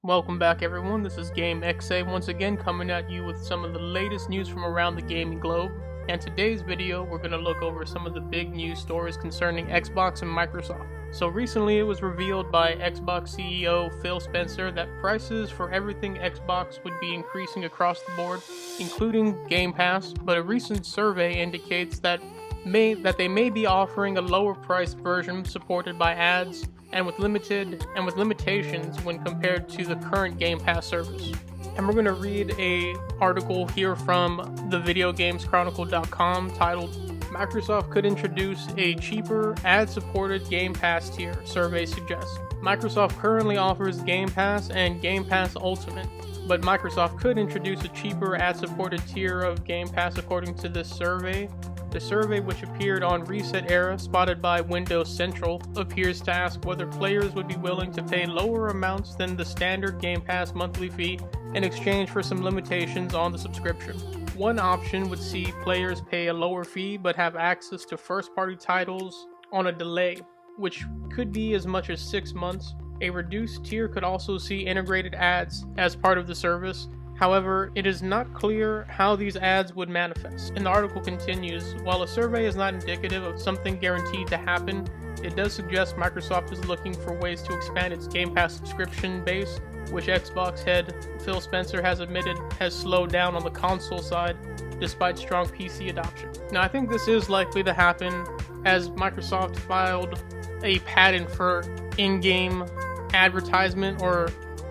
Welcome back everyone, this is GameXA once again coming at you with some of the latest news from around the gaming globe. And today's video we're going to look over some of the big news stories concerning Xbox and Microsoft. So recently it was revealed by Xbox CEO Phil Spencer that prices for everything Xbox would be increasing across the board, including Game Pass, but a recent survey indicates that they may be offering a lower priced version supported by ads and with limitations when compared to the current Game Pass service. And we're going to read an article here from thevideogameschronicle.com titled Microsoft could introduce a cheaper ad-supported Game Pass tier, survey suggests. Microsoft currently offers Game Pass and Game Pass Ultimate, but Microsoft could introduce a cheaper ad-supported tier of Game Pass according to this survey. The survey, which appeared on Reset Era, spotted by Windows Central, appears to ask whether players would be willing to pay lower amounts than the standard Game Pass monthly fee in exchange for some limitations on the subscription. One option would see players pay a lower fee but have access to first-party titles on a delay, which could be as much as 6 months. A reduced tier could also see integrated ads as part of the service. However, it is not clear how these ads would manifest. And the article continues, while a survey is not indicative of something guaranteed to happen, it does suggest Microsoft is looking for ways to expand its Game Pass subscription base, which Xbox head Phil Spencer has admitted has slowed down on the console side despite strong PC adoption. Now, I think this is likely to happen as Microsoft filed a patent for in-game advertisement or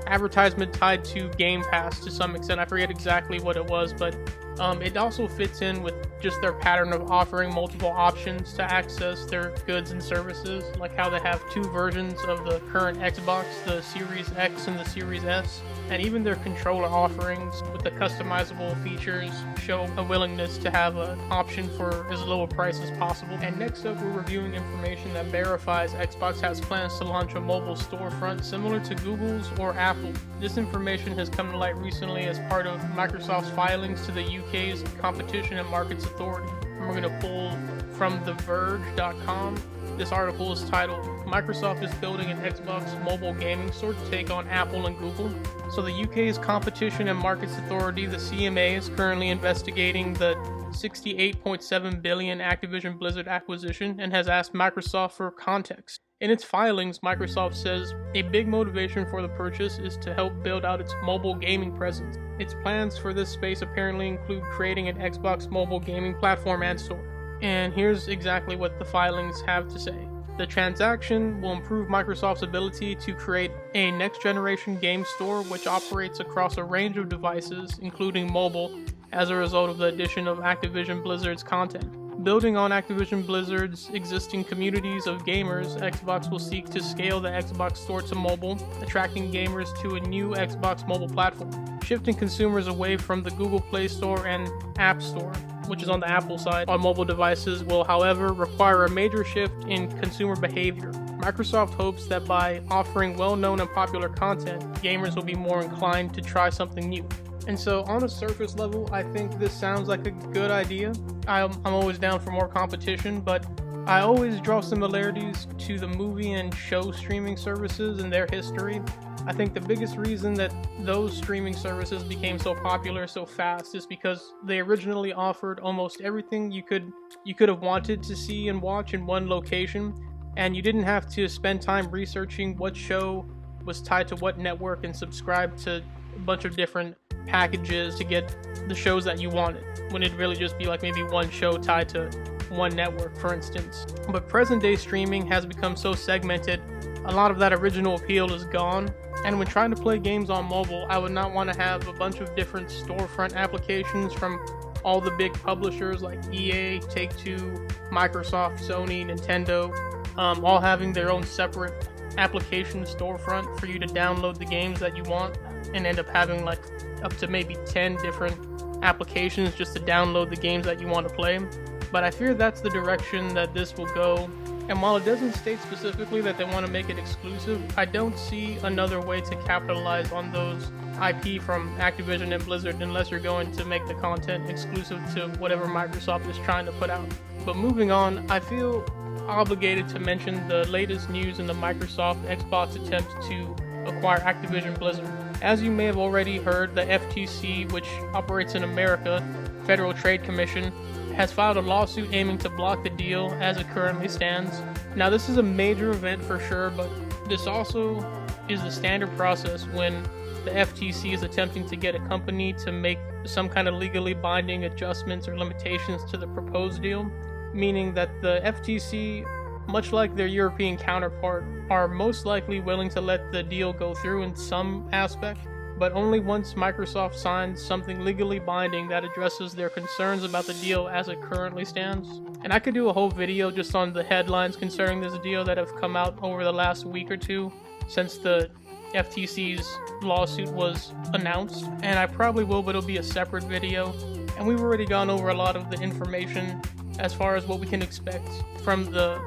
advertisement tied to Game Pass to some extent. I forget exactly what it was, but it also fits in with just their pattern of offering multiple options to access their goods and services, like how they have 2 versions of the current Xbox, the Series X and the Series S, and even their controller offerings with the customizable features show a willingness to have an option for as low a price as possible. And next up, we're reviewing information that verifies Xbox has plans to launch a mobile storefront similar to Google's or Apple. This information has come to light recently as part of Microsoft's filings to the UK's Competition and Markets Authority. And we're going to pull from TheVerge.com. This article is titled, Microsoft is building an Xbox mobile gaming store to take on Apple and Google. So the UK's Competition and Markets Authority, the CMA, is currently investigating the $68.7 billion Activision Blizzard acquisition and has asked Microsoft for context. In its filings, Microsoft says a big motivation for the purchase is to help build out its mobile gaming presence. Its plans for this space apparently include creating an Xbox mobile gaming platform and store. And here's exactly what the filings have to say. The transaction will improve Microsoft's ability to create a next-generation game store which operates across a range of devices, including mobile, as a result of the addition of Activision Blizzard's content. Building on Activision Blizzard's existing communities of gamers, Xbox will seek to scale the Xbox Store to mobile, attracting gamers to a new Xbox mobile platform. Shifting consumers away from the Google Play Store and App Store, which is on the Apple side, on mobile devices will, however, require a major shift in consumer behavior. Microsoft hopes that by offering well-known and popular content, gamers will be more inclined to try something new. And so on a surface level, I think this sounds like a good idea. I'm always down for more competition, but I always draw similarities to the movie and show streaming services and their history. I think the biggest reason that those streaming services became so popular so fast is because they originally offered almost everything you could have wanted to see and watch in one location, and you didn't have to spend time researching what show was tied to what network and subscribe to a bunch of different packages to get the shows that you wanted, when it'd really just be like maybe one show tied to one network, for instance. But present day streaming has become so segmented, a lot of that original appeal is gone. And when trying to play games on mobile, I would not want to have a bunch of different storefront applications from all the big publishers like EA, Take-Two, Microsoft, Sony, Nintendo, all having their own separate application storefront for you to download the games that you want, and end up having like up to maybe 10 different applications just to download the games that you want to play. But I fear that's the direction that this will go. And while it doesn't state specifically that they want to make it exclusive, I don't see another way to capitalize on those IP from Activision and Blizzard unless you're going to make the content exclusive to whatever Microsoft is trying to put out. But moving on, I feel obligated to mention the latest news in the Microsoft Xbox attempt to acquire Activision Blizzard. As you may have already heard, the FTC, which operates in America, Federal Trade Commission, has filed a lawsuit aiming to block the deal as it currently stands. Now, this is a major event for sure, but this also is the standard process when the FTC is attempting to get a company to make some kind of legally binding adjustments or limitations to the proposed deal, meaning that the FTC, much like their European counterpart, are most likely willing to let the deal go through in some aspect, but only once Microsoft signs something legally binding that addresses their concerns about the deal as it currently stands. And I could do a whole video just on the headlines concerning this deal that have come out over the last week or two since the FTC's lawsuit was announced, and I probably will, but it'll be a separate video. And we've already gone over a lot of the information as far as what we can expect from the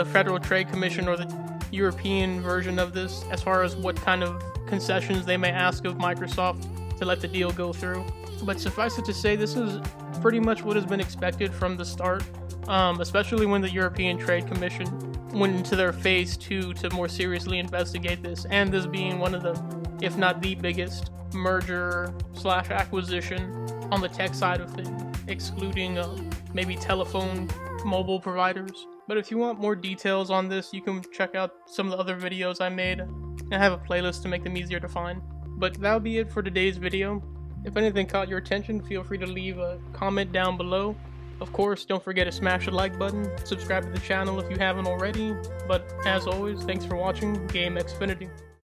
Federal Trade Commission or the European version of this, as far as what kind of concessions they may ask of Microsoft to let the deal go through. But suffice it to say, this is pretty much what has been expected from the start, especially when the European Trade Commission went into their phase 2 to more seriously investigate this, and this being one of the, if not the biggest, merger/acquisition on the tech side of things, excluding maybe telephone mobile providers. But if you want more details on this, you can check out some of the other videos I made. I have a playlist to make them easier to find. But that'll be it for today's video. If anything caught your attention, feel free to leave a comment down below. Of course, don't forget to smash the like button, subscribe to the channel if you haven't already. But as always, thanks for watching GameXfinity.